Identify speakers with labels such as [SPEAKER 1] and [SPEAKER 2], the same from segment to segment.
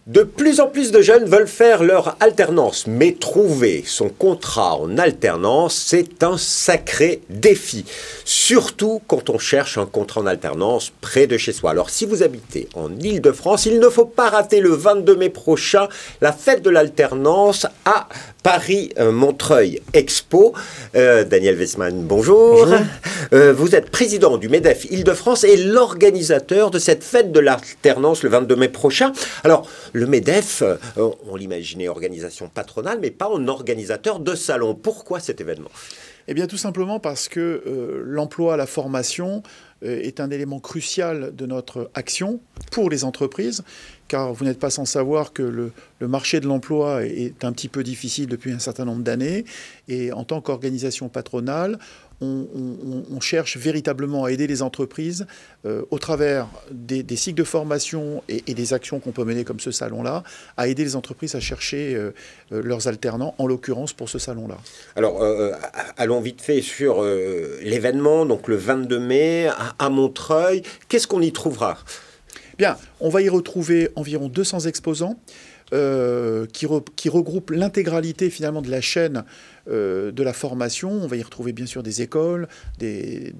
[SPEAKER 1] De plus en plus de jeunes veulent faire leur alternance, mais trouver son contrat en alternance, c'est un sacré défi. Surtout quand on cherche un contrat en alternance près de chez soi. Alors si vous habitez en Île-de-France, il ne faut pas rater le 22 mai prochain la fête de l'alternance à Paris-Montreuil Expo. Daniel Wessmann, bonjour. Bonjour. Vous êtes président du MEDEF Île-de-France et l'organisateur de cette fête de l'alternance le 22 mai prochain. Alors, le MEDEF, on l'imaginait organisation patronale, mais pas en organisateur de salon. Pourquoi cet événement ?
[SPEAKER 2] Eh bien, tout simplement parce que l'emploi, la formation est un élément crucial de notre action pour les entreprises, car vous n'êtes pas sans savoir que le marché de l'emploi est un petit peu difficile depuis un certain nombre d'années. Et en tant qu'organisation patronale, on cherche véritablement à aider les entreprises au travers des cycles de formation et des actions qu'on peut mener comme ce salon-là, à aider les entreprises à chercher leurs alternants, en l'occurrence pour ce salon-là.
[SPEAKER 1] Alors, allons vite fait sur l'événement, donc le 22 mai à Montreuil. Qu'est-ce qu'on y trouvera ?
[SPEAKER 2] Bien, on va y retrouver environ 200 exposants qui regroupent l'intégralité finalement de la chaîne de la formation. On va y retrouver bien sûr des écoles, des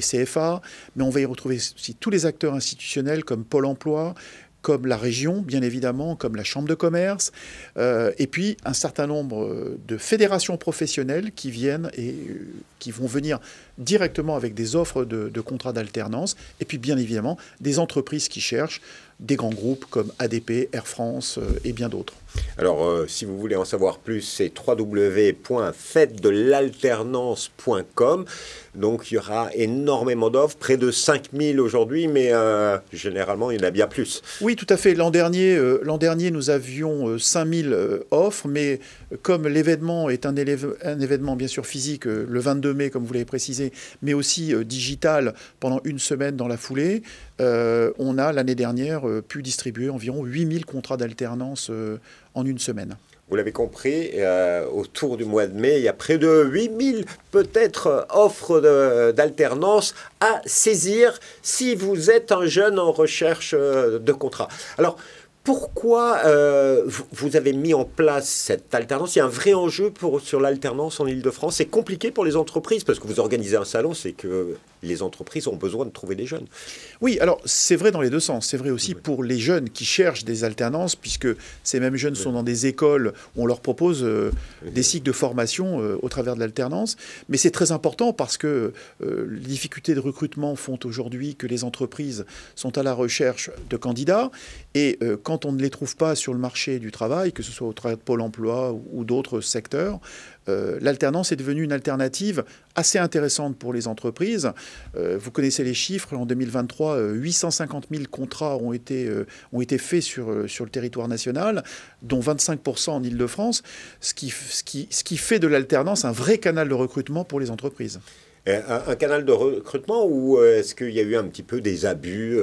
[SPEAKER 2] CFA, mais on va y retrouver aussi tous les acteurs institutionnels comme Pôle emploi, comme la région, bien évidemment, comme la chambre de commerce, et puis un certain nombre de fédérations professionnelles qui viennent et qui vont venir directement avec des offres de contrats d'alternance, et puis bien évidemment des entreprises qui cherchent, des grands groupes comme ADP, Air France et bien d'autres.
[SPEAKER 1] Alors, si vous voulez en savoir plus, c'est www.fêtedelalternance.com. Donc, il y aura énormément d'offres, près de 5000 aujourd'hui, mais généralement, il y en a bien plus.
[SPEAKER 2] Oui, tout à fait. L'an dernier, nous avions 5000 offres, mais comme l'événement est un événement bien sûr physique, le 22 mai, comme vous l'avez précisé, mais aussi digital pendant une semaine dans la foulée, on a l'année dernière pu distribuer environ 8000 contrats d'alternance en une semaine.
[SPEAKER 1] Vous l'avez compris, autour du mois de mai, il y a près de 8000 peut-être offres d'alternance à saisir si vous êtes un jeune en recherche de contrat. Alors, pourquoi vous avez mis en place cette alternance ? Il y a un vrai enjeu sur l'alternance en Île-de-France. C'est compliqué pour les entreprises parce que vous organisez un salon, c'est que les entreprises ont besoin de trouver des jeunes.
[SPEAKER 2] Oui, alors c'est vrai dans les deux sens. C'est vrai aussi pour les jeunes qui cherchent des alternances, puisque ces mêmes jeunes sont dans des écoles où on leur propose des cycles de formation au travers de l'alternance. Mais c'est très important parce que les difficultés de recrutement font aujourd'hui que les entreprises sont à la recherche de candidats. Et quand on ne les trouve pas sur le marché du travail, que ce soit au travers de Pôle emploi ou d'autres secteurs, l'alternance est devenue une alternative assez intéressante pour les entreprises. Vous connaissez les chiffres. En 2023, 850 000 contrats ont été faits sur le territoire national, dont 25% en Île-de-France, ce qui fait de l'alternance un vrai canal de recrutement pour les entreprises.
[SPEAKER 1] Un canal de recrutement ou est-ce qu'il y a eu un petit peu des abus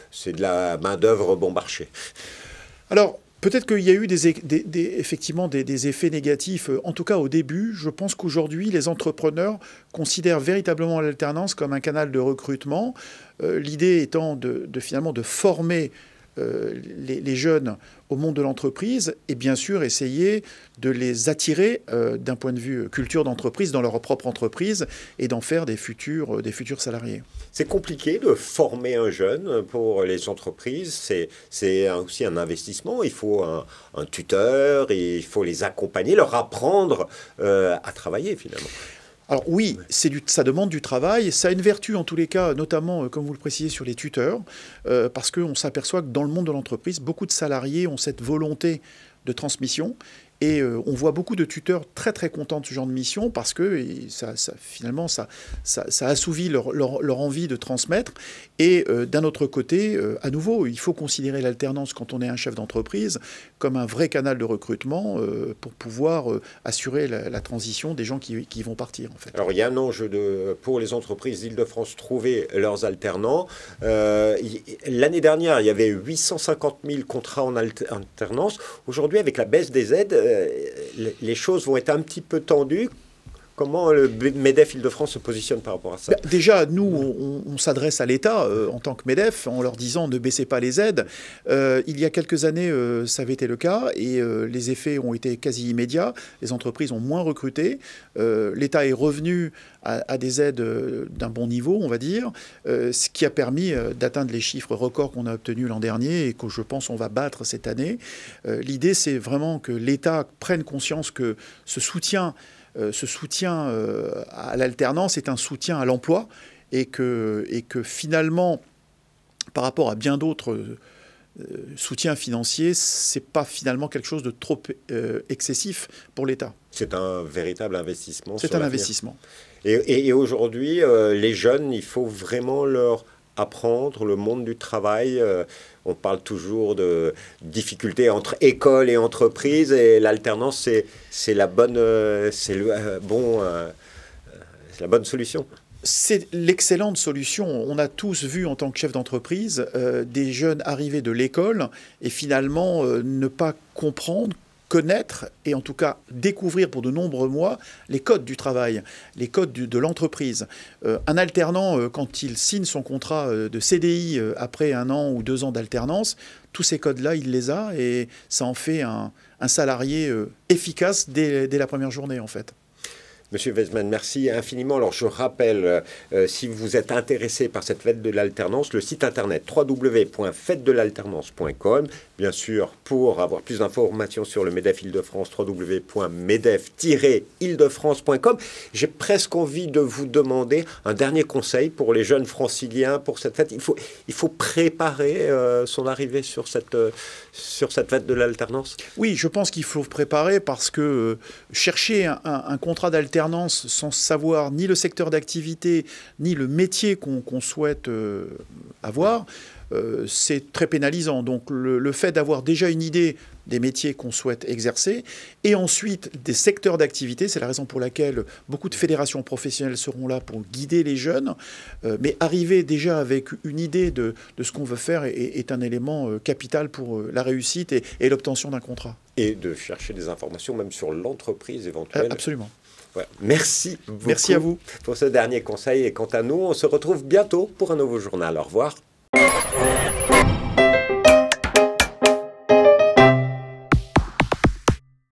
[SPEAKER 1] c'est de la main-d'œuvre bon marché?
[SPEAKER 2] Alors, peut-être qu'il y a eu effectivement des effets négatifs, en tout cas au début. Je pense qu'aujourd'hui, les entrepreneurs considèrent véritablement l'alternance comme un canal de recrutement. L'idée étant finalement de former les jeunes au monde de l'entreprise et bien sûr essayer de les attirer d'un point de vue culture d'entreprise dans leur propre entreprise et d'en faire des futurs salariés.
[SPEAKER 1] C'est compliqué de former un jeune pour les entreprises. C'est aussi un investissement. Il faut un tuteur, et il faut les accompagner, leur apprendre à travailler finalement.
[SPEAKER 2] Alors oui, ça demande du travail. Ça a une vertu en tous les cas, notamment, comme vous le précisez, sur les tuteurs, parce qu'on s'aperçoit que dans le monde de l'entreprise, beaucoup de salariés ont cette volonté de transmission. Et on voit beaucoup de tuteurs très très contents de ce genre de mission parce que finalement ça assouvit leur envie de transmettre. Et d'un autre côté, à nouveau, il faut considérer l'alternance quand on est un chef d'entreprise comme un vrai canal de recrutement pour pouvoir assurer la transition des gens qui vont partir en fait.
[SPEAKER 1] Alors il y a un enjeu pour les entreprises d'Île-de-France trouver leurs alternants. L'année dernière, il y avait 850 000 contrats en alternance. Aujourd'hui, avec la baisse des aides, les choses vont être un petit peu tendues. Comment le MEDEF Île-de-France se positionne par rapport à ça?
[SPEAKER 2] Déjà, nous, on s'adresse à l'État en tant que MEDEF en leur disant ne baissez pas les aides. Il y a quelques années, ça avait été le cas et les effets ont été quasi immédiats. Les entreprises ont moins recruté. L'État est revenu à des aides d'un bon niveau, on va dire, ce qui a permis d'atteindre les chiffres records qu'on a obtenus l'an dernier et que je pense on va battre cette année. L'idée, c'est vraiment que l'État prenne conscience que ce soutien à l'alternance est un soutien à l'emploi et que finalement, par rapport à bien d'autres soutiens financiers, ce n'est pas finalement quelque chose de trop excessif pour l'État.
[SPEAKER 1] C'est un véritable investissement.
[SPEAKER 2] C'est un investissement.
[SPEAKER 1] Et aujourd'hui, les jeunes, il faut vraiment leur apprendre le monde du travail. On parle toujours de difficultés entre école et entreprise, et l'alternance, c'est la bonne solution.
[SPEAKER 2] C'est l'excellente solution. On a tous vu en tant que chef d'entreprise des jeunes arriver de l'école et finalement ne pas comprendre, connaître et en tout cas découvrir pour de nombreux mois les codes du travail, les codes de l'entreprise. Un alternant, quand il signe son contrat de CDI après 1 an ou 2 ans d'alternance, tous ces codes-là, il les a et ça en fait un salarié efficace dès la première journée en fait.
[SPEAKER 1] Monsieur Weissman, merci infiniment. Alors, je rappelle, si vous êtes intéressé par cette fête de l'alternance, le site internet www.fêtedelalternance.com. Bien sûr, pour avoir plus d'informations sur le MEDEF Île-de-France, www.medef-île-de-france.com. J'ai presque envie de vous demander un dernier conseil pour les jeunes franciliens pour cette fête. Il faut préparer son arrivée sur cette fête de l'alternance.
[SPEAKER 2] Oui, je pense qu'il faut préparer parce que chercher un contrat d'alternance sans savoir ni le secteur d'activité, ni le métier qu'on souhaite avoir, c'est très pénalisant. Donc le fait d'avoir déjà une idée des métiers qu'on souhaite exercer, et ensuite des secteurs d'activité, c'est la raison pour laquelle beaucoup de fédérations professionnelles seront là pour guider les jeunes, mais arriver déjà avec une idée de ce qu'on veut faire est un élément capital pour la réussite et l'obtention d'un contrat.
[SPEAKER 1] Et de chercher des informations même sur l'entreprise éventuelle.
[SPEAKER 2] Absolument.
[SPEAKER 1] Ouais. Merci beaucoup.
[SPEAKER 2] Merci à vous
[SPEAKER 1] Pour ce dernier conseil. Et quant à nous, on se retrouve bientôt pour un nouveau journal. Au revoir.